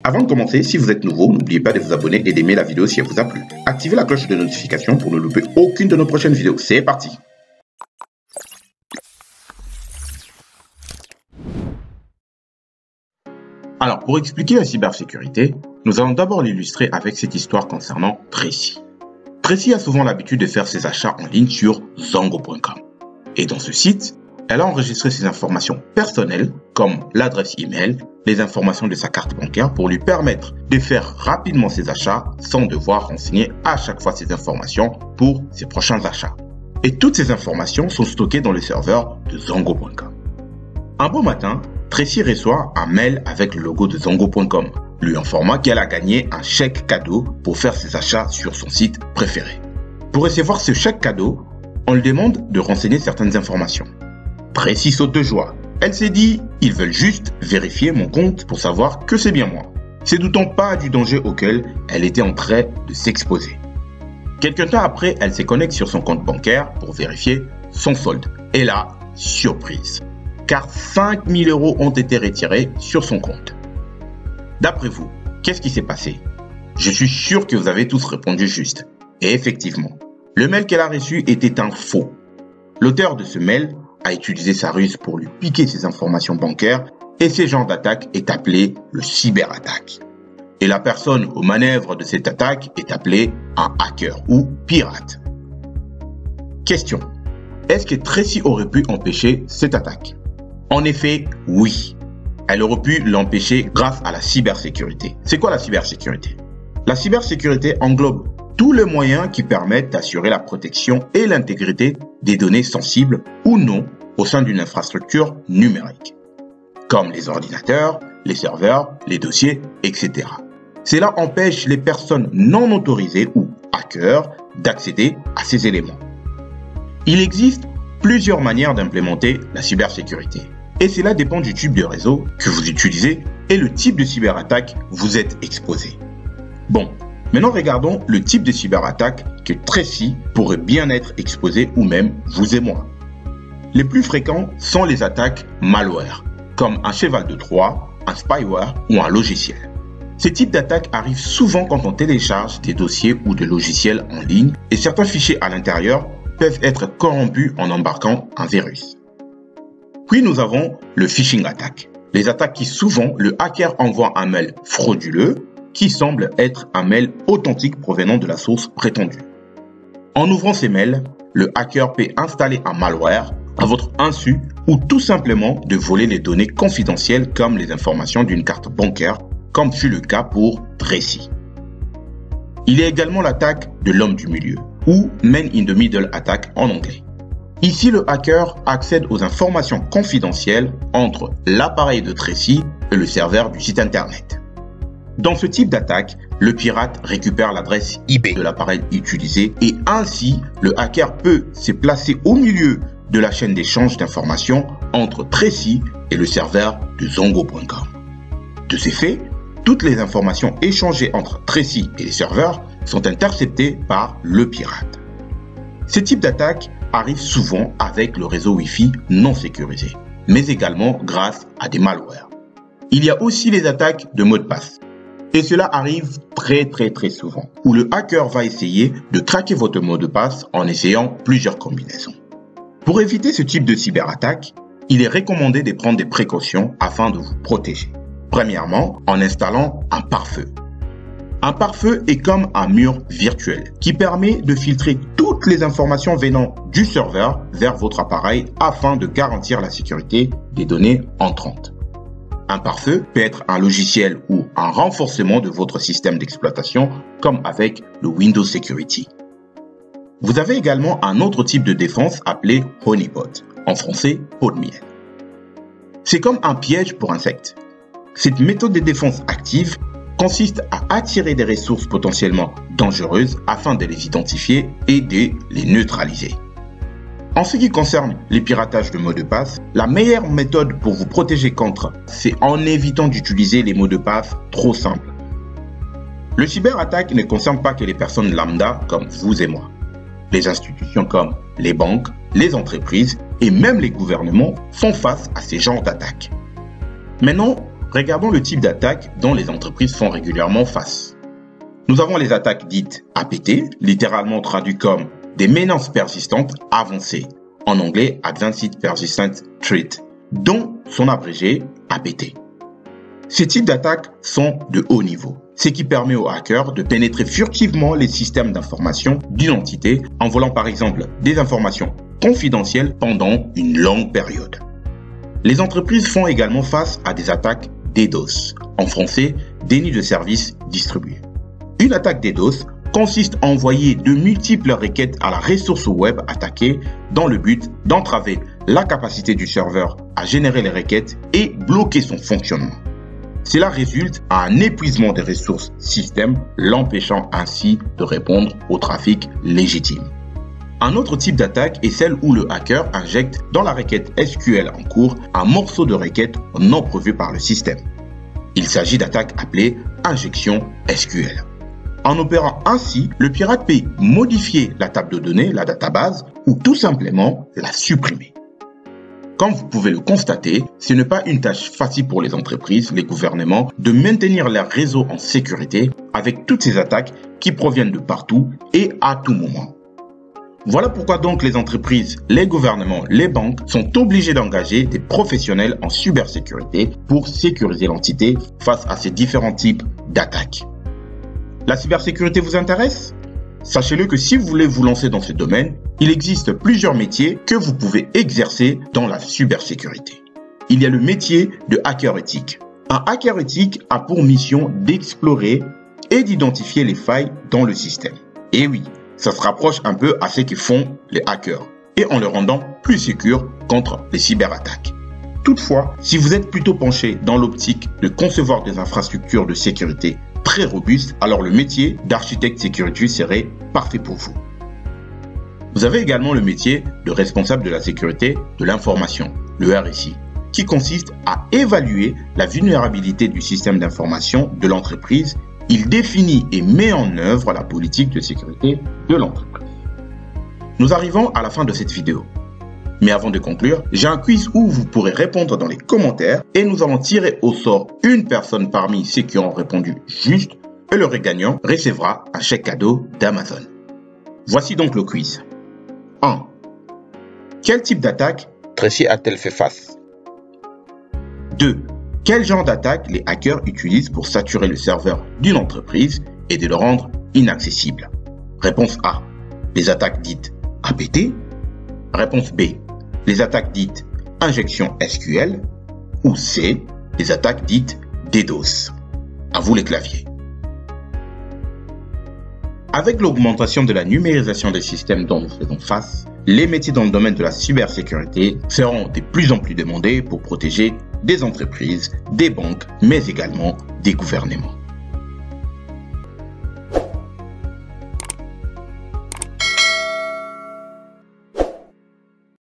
Avant de commencer, si vous êtes nouveau, n'oubliez pas de vous abonner et d'aimer la vidéo si elle vous a plu. Activez la cloche de notification pour ne louper aucune de nos prochaines vidéos. C'est parti! Alors, pour expliquer la cybersécurité, nous allons d'abord l'illustrer avec cette histoire concernant Tracy. Tracy a souvent l'habitude de faire ses achats en ligne sur Zango.com. Et dans ce site, elle a enregistré ses informations personnelles, comme l'adresse email, les informations de sa carte bancaire pour lui permettre de faire rapidement ses achats sans devoir renseigner à chaque fois ses informations pour ses prochains achats. Et toutes ces informations sont stockées dans le serveur de Zango.com. Un beau matin, Tracy reçoit un mail avec le logo de Zango.com, lui informant qu'elle a gagné un chèque cadeau pour faire ses achats sur son site préféré. Pour recevoir ce chèque cadeau, on lui demande de renseigner certaines informations. Tracy saute de joie. Elle s'est dit, ils veulent juste vérifier mon compte pour savoir que c'est bien moi. C'est d'autant pas du danger auquel elle était en train de s'exposer. Quelque temps après, elle se connecte sur son compte bancaire pour vérifier son solde. Et là, surprise, car 5 000 € ont été retirés sur son compte. D'après vous, qu'est-ce qui s'est passé? Je suis sûr que vous avez tous répondu juste. Et effectivement, le mail qu'elle a reçu était un faux. L'auteur de ce mail a utilisé sa ruse pour lui piquer ses informations bancaires et ce genre d'attaque est appelé le cyberattaque. Et la personne aux manœuvres de cette attaque est appelée un hacker ou pirate. Question. Est-ce que Tracy aurait pu empêcher cette attaque? En effet, oui. Elle aurait pu l'empêcher grâce à la cybersécurité. C'est quoi la cybersécurité? La cybersécurité englobe tous les moyens qui permettent d'assurer la protection et l'intégrité des données sensibles ou non au sein d'une infrastructure numérique, comme les ordinateurs, les serveurs, les dossiers, etc. Cela empêche les personnes non autorisées ou hackers d'accéder à ces éléments. Il existe plusieurs manières d'implémenter la cybersécurité. Et cela dépend du type de réseau que vous utilisez et le type de cyberattaque vous êtes exposé. Bon, maintenant regardons le type de cyberattaque que Tracy pourrait bien être exposé ou même vous et moi. Les plus fréquents sont les attaques malware, comme un cheval de Troie, un spyware ou un logiciel. Ces types d'attaques arrivent souvent quand on télécharge des dossiers ou des logiciels en ligne et certains fichiers à l'intérieur peuvent être corrompus en embarquant un virus. Puis nous avons le phishing attack. Les attaques qui souvent le hacker envoie un mail frauduleux qui semble être un mail authentique provenant de la source prétendue. En ouvrant ces mails, le hacker peut installer un malware à votre insu ou tout simplement de voler les données confidentielles comme les informations d'une carte bancaire, comme fut le cas pour Tracy. Il y a également l'attaque de l'homme du milieu ou Man in the Middle attack en anglais. Ici, le hacker accède aux informations confidentielles entre l'appareil de Tracy et le serveur du site internet. Dans ce type d'attaque, le pirate récupère l'adresse IP de l'appareil utilisé et ainsi, le hacker peut se placer au milieu de la chaîne d'échange d'informations entre Tracy et le serveur de Zango.com. De ces faits, toutes les informations échangées entre Tracy et les serveurs sont interceptées par le pirate. Ce type d'attaque arrive souvent avec le réseau Wi-Fi non sécurisé, mais également grâce à des malwares. Il y a aussi les attaques de mots de passe. Et cela arrive très souvent, où le hacker va essayer de craquer votre mot de passe en essayant plusieurs combinaisons. Pour éviter ce type de cyberattaque, il est recommandé de prendre des précautions afin de vous protéger. Premièrement, en installant un pare-feu. Un pare-feu est comme un mur virtuel qui permet de filtrer toutes les informations venant du serveur vers votre appareil afin de garantir la sécurité des données entrantes. Un pare-feu peut être un logiciel ou un renforcement de votre système d'exploitation comme avec le Windows Security. Vous avez également un autre type de défense appelé honeypot, en français pot de miel. C'est comme un piège pour insectes. Cette méthode de défense active consiste à attirer des ressources potentiellement dangereuses afin de les identifier et de les neutraliser. En ce qui concerne les piratages de mots de passe, la meilleure méthode pour vous protéger contre, c'est en évitant d'utiliser les mots de passe trop simples. Le cyberattaque ne concerne pas que les personnes lambda comme vous et moi. Les institutions comme les banques, les entreprises et même les gouvernements font face à ces genres d'attaques. Maintenant, regardons le type d'attaque dont les entreprises font régulièrement face. Nous avons les attaques dites APT, littéralement traduit comme des menaces persistantes avancées, en anglais Advanced Persistent Threat, dont son abrégé APT. Ces types d'attaques sont de haut niveau, ce qui permet aux hackers de pénétrer furtivement les systèmes d'information d'une entité en volant par exemple des informations confidentielles pendant une longue période. Les entreprises font également face à des attaques DDoS, en français déni de service distribué. Une attaque DDoS consiste à envoyer de multiples requêtes à la ressource web attaquée dans le but d'entraver la capacité du serveur à générer les requêtes et bloquer son fonctionnement. Cela résulte à un épuisement des ressources système, l'empêchant ainsi de répondre au trafic légitime. Un autre type d'attaque est celle où le hacker injecte dans la requête SQL en cours un morceau de requête non prévu par le système. Il s'agit d'attaques appelées injection SQL. En opérant ainsi, le pirate peut modifier la table de données, la database, ou tout simplement la supprimer. Comme vous pouvez le constater, ce n'est pas une tâche facile pour les entreprises, les gouvernements, de maintenir leurs réseaux en sécurité avec toutes ces attaques qui proviennent de partout et à tout moment. Voilà pourquoi donc les entreprises, les gouvernements, les banques sont obligés d'engager des professionnels en cybersécurité pour sécuriser l'entité face à ces différents types d'attaques. La cybersécurité vous intéresse ? Sachez-le que si vous voulez vous lancer dans ce domaine, il existe plusieurs métiers que vous pouvez exercer dans la cybersécurité. Il y a le métier de hacker éthique. Un hacker éthique a pour mission d'explorer et d'identifier les failles dans le système. Et oui, ça se rapproche un peu à ce que font les hackers, et en le rendant plus sécure contre les cyberattaques. Toutefois, si vous êtes plutôt penché dans l'optique de concevoir des infrastructures de sécurité très robustes, alors le métier d'architecte sécurité serait parfait pour vous. Vous avez également le métier de responsable de la sécurité de l'information, le RSI, qui consiste à évaluer la vulnérabilité du système d'information de l'entreprise. Il définit et met en œuvre la politique de sécurité de l'entreprise. Nous arrivons à la fin de cette vidéo. Mais avant de conclure, j'ai un quiz où vous pourrez répondre dans les commentaires et nous allons tirer au sort une personne parmi ceux qui ont répondu juste et le gagnant recevra un chèque cadeau d'Amazon. Voici donc le quiz. 1. Quel type d'attaque Tracy a-t-elle fait face? 2. Quel genre d'attaque les hackers utilisent pour saturer le serveur d'une entreprise et de le rendre inaccessible? Réponse A. Les attaques dites APT. Réponse B. Les attaques dites injection SQL. Ou C. Les attaques dites DDoS. À vous les claviers. Avec l'augmentation de la numérisation des systèmes dont nous faisons face, les métiers dans le domaine de la cybersécurité seront de plus en plus demandés pour protéger des entreprises, des banques, mais également des gouvernements.